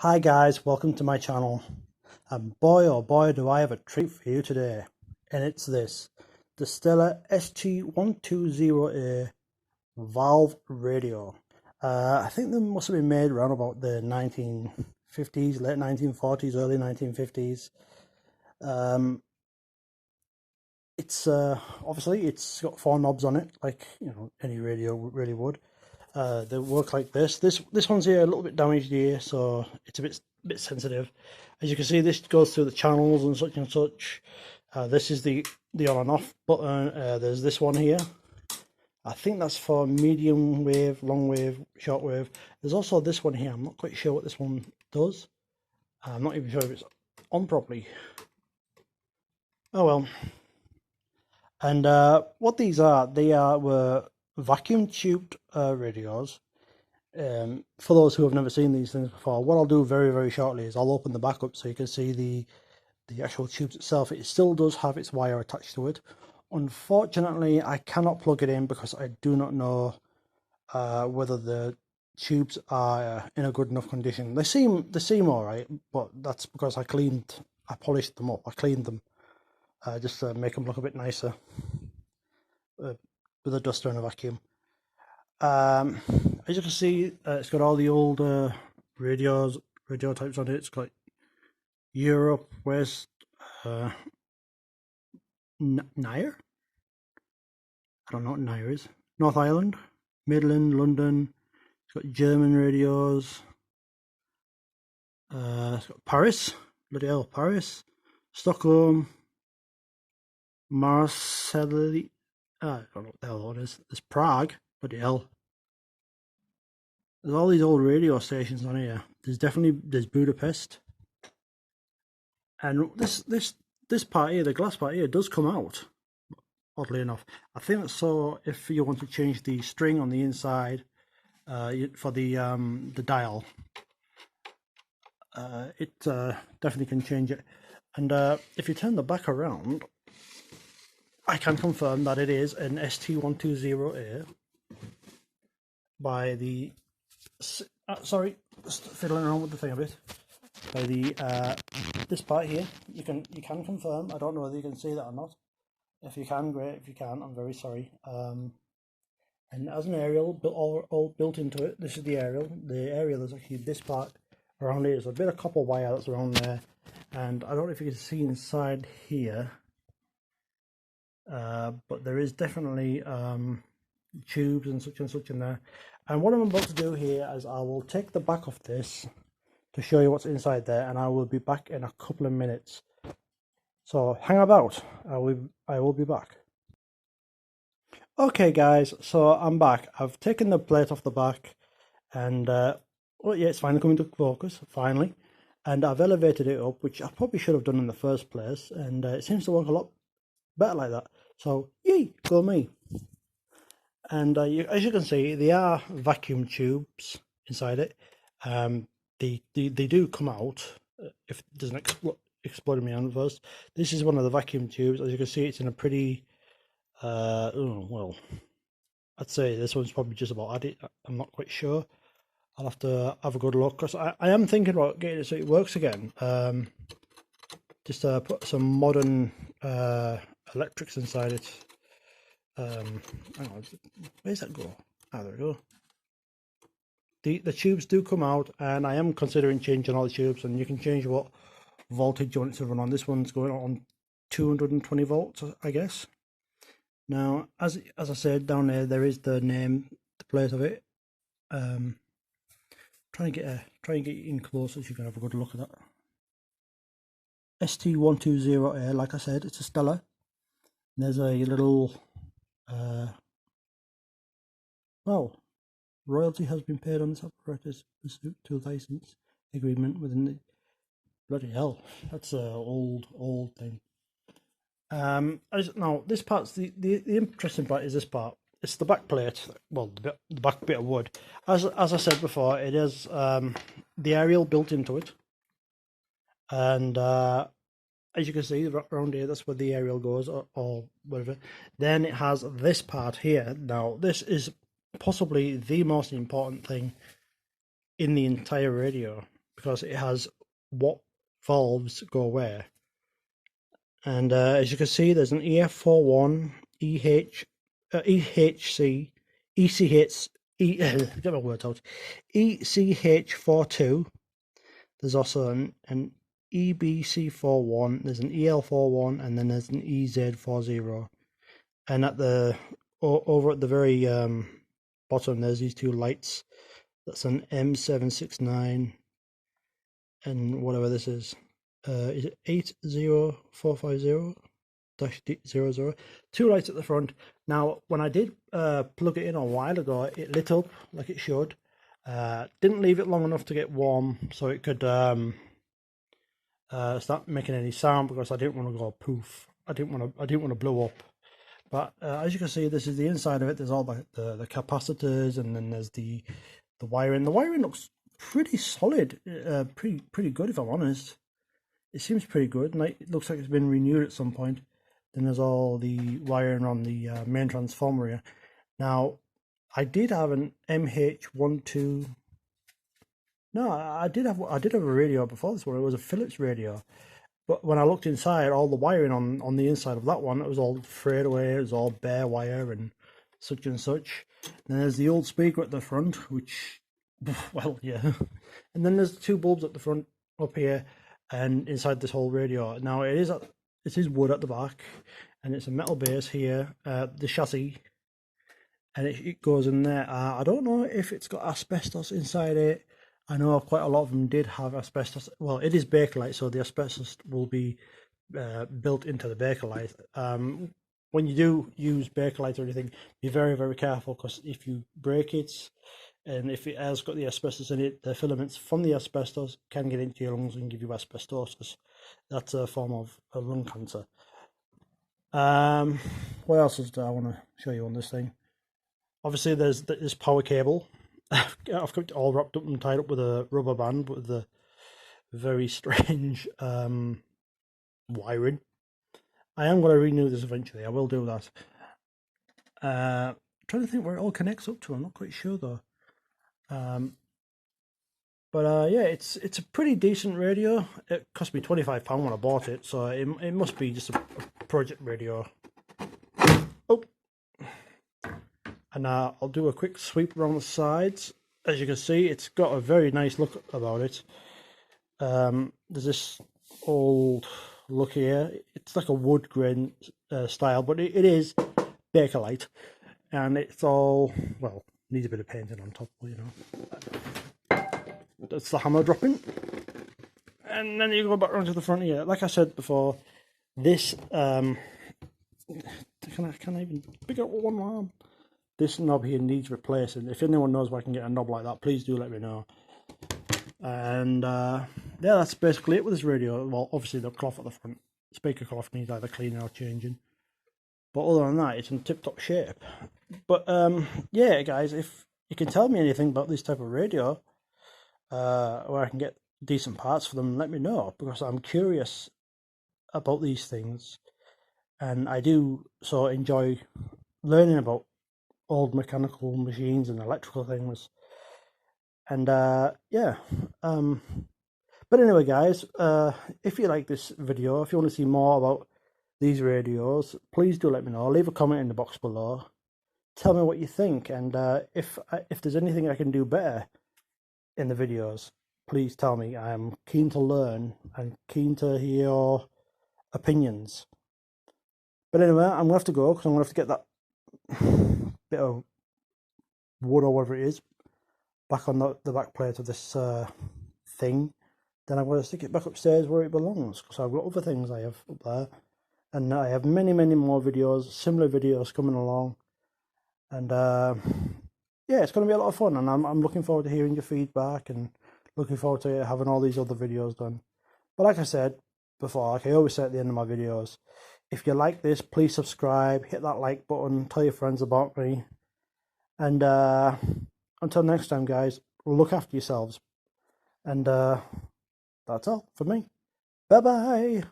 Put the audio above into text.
Hi guys, welcome to my channel. And boy oh boy do I have a treat for you today. And it's this, the Stella st120a valve radio. I think they must have been made around about the 1950s, late 1940s, early 1950s. It's obviously it's got four knobs on it, like any radio really would. They work like this. This one's here a little bit damaged here, so it's a bit sensitive. As you can see, this goes through the channels and such and such. This is the on and off button. There's this one here. I think that's for medium wave, long wave, short wave. There's also this one here. I'm not quite sure what this one does. I'm not even sure if it's on properly. Oh well. And what these are, were vacuum tubed radios. For those who have never seen these things before, what I'll do very shortly is I'll open the back up so you can see the actual tubes itself. It still does have its wire attached to it. Unfortunately, I cannot plug it in because I do not know whether the tubes are in a good enough condition. They seem all right, but that's because I polished them up. I cleaned them just to make them look a bit nicer with a duster and a vacuum. As you can see, it's got all the old radio types on it. It's got Europe, West, Nair? I don't know what Nair is. North Ireland, Midland, London. It's got German radios. It's got Paris, bloody hell, Paris, Stockholm, Marseille. I don't know what the hell that is. There's Prague, bloody hell. There's all these old radio stations on here. There's Budapest, and this part here, the glass part here, does come out. Oddly enough, I think that's so if you want to change the string on the inside for the dial, it definitely can change it. And if you turn the back around, I can confirm that it is an st120a by the sorry, just fiddling around with the thing a bit. By the this part here, you can confirm. I don't know whether you can see that or not. If you can, great. If you can't, I'm very sorry. And as an aerial all built into it, this is the aerial. The aerial is actually this part around here. There's a bit of copper wire that's around there, and I don't know if you can see inside here, but there is definitely tubes and such in there. And what I'm about to do here is I will take the back of this to show you what's inside there, and I will be back in a couple of minutes. So hang about. I will be back. Okay guys, so I'm back. I've taken the plate off the back, and well, yeah, it's finally coming to focus, finally. And I've elevated it up, which I probably should have done in the first place, and it seems to work a lot better like that. So yay, go me. And as you can see, they are vacuum tubes inside it. They do come out if it doesn't explode in my hand first. This is one of the vacuum tubes. As you can see, it's in a pretty well, I'd say this one's probably just about at it. I'm not quite sure. I'll have to have a good look, because I am thinking about getting it so it works again. Just put some modern electrics inside it. Hang on, where's that go? Ah, there we go. The tubes do come out, and I am considering changing all the tubes, and you can change what voltage you want it to run on. This one's going on 220 volts, I guess. Now, as I said, down there is the name, the plate of it. Try and get in close so you can have a good look at that. st120a, like I said, it's a Stella. And there's a little well, royalty has been paid on this apparatus pursuant to a license agreement within the bloody hell. That's a old thing. Now this part's the interesting part is this part. It's the back plate, well, the back bit of wood. As I said before, it has the aerial built into it, and as you can see around here, that's where the aerial goes, or whatever. Then it has this part here. Now this is possibly the most important thing in the entire radio, because it has what valves go where. And as you can see, there's an EF41, EHC, ECH, get my words out, ECH42. There's also an EBC41, there's an EL41, and then there's an EZ40. And at the over at the very bottom, there's these two lights. That's an M769 and whatever this is. Is it 80450-00? Two lights at the front. Now, when I did plug it in a while ago, it lit up like it should. Didn't leave it long enough to get warm, so it could start making any sound, because I didn't want to go poof. I didn't want to blow up. But as you can see, this is the inside of it. There's all the capacitors, and then there's the wiring. The wiring looks pretty solid, pretty good, if I'm honest. It seems pretty good, and it looks like it's been renewed at some point. Then there's all the wiring on the main transformer here. Now, I did have an MH12. No, I did have a radio before this one. It was a Philips radio. But when I looked inside, all the wiring on the inside of that one, it was all frayed away. It was all bare wire and such and such. And there's the old speaker at the front, which, well, yeah. And then there's two bulbs at the front up here and inside this whole radio. Now it is wood at the back, and it's a metal base here. The chassis, and it goes in there. I don't know if it's got asbestos inside it. I know quite a lot of them did have asbestos. Well, it is Bakelite, so the asbestos will be built into the Bakelite. When you do use Bakelite or anything, be very, very careful, because if you break it, and if it has got the asbestos in it, the filaments from the asbestos can get into your lungs and give you asbestosis. That's a form of lung cancer. What else do I want to show you on this thing? Obviously, there's this power cable. I've got it all wrapped up and tied up with a rubber band with a very strange wiring. I am going to renew this eventually. I will do that. Trying to think where it all connects up to. I'm not quite sure though. But yeah, it's a pretty decent radio. It cost me £25 when I bought it, so it must be just a project radio. Oh. And I'll do a quick sweep around the sides. As you can see, it's got a very nice look about it. There's this old look here. It's like a wood grain style, but it is Bakelite, and it's all, well, needs a bit of painting on top, you know. That's the hammer dropping, and then you go back around to the front here. Like I said before, this can I even pick up one arm? This knob here needs replacing. If anyone knows where I can get a knob like that, please do let me know. And yeah, that's basically it with this radio. Well, obviously the cloth at the front, speaker cloth, needs either cleaning or changing. But other than that, it's in tip-top shape. But yeah, guys, if you can tell me anything about this type of radio, where I can get decent parts for them, let me know, because I'm curious about these things, and I do so enjoy learning about old mechanical machines and electrical things. And yeah, but anyway, guys, if you like this video, if you want to see more about these radios, please do let me know. Leave a comment in the box below. Tell me what you think, and if there's anything I can do better in the videos, please tell me. I am keen to learn and keen to hear your opinions. But anyway, I'm gonna have to go, because I'm gonna have to get that bit of wood or whatever it is back on the back plate of this thing. Then I'm going to stick it back upstairs where it belongs, because I've got other things I have up there, and I have many more videos, similar videos coming along. And yeah, it's going to be a lot of fun, and I'm looking forward to hearing your feedback, and looking forward to having all these other videos done. But like I said before, like I always say at the end of my videos, if you like this, please subscribe, hit that like button, tell your friends about me. And until next time, guys, look after yourselves. And that's all for me. Bye-bye.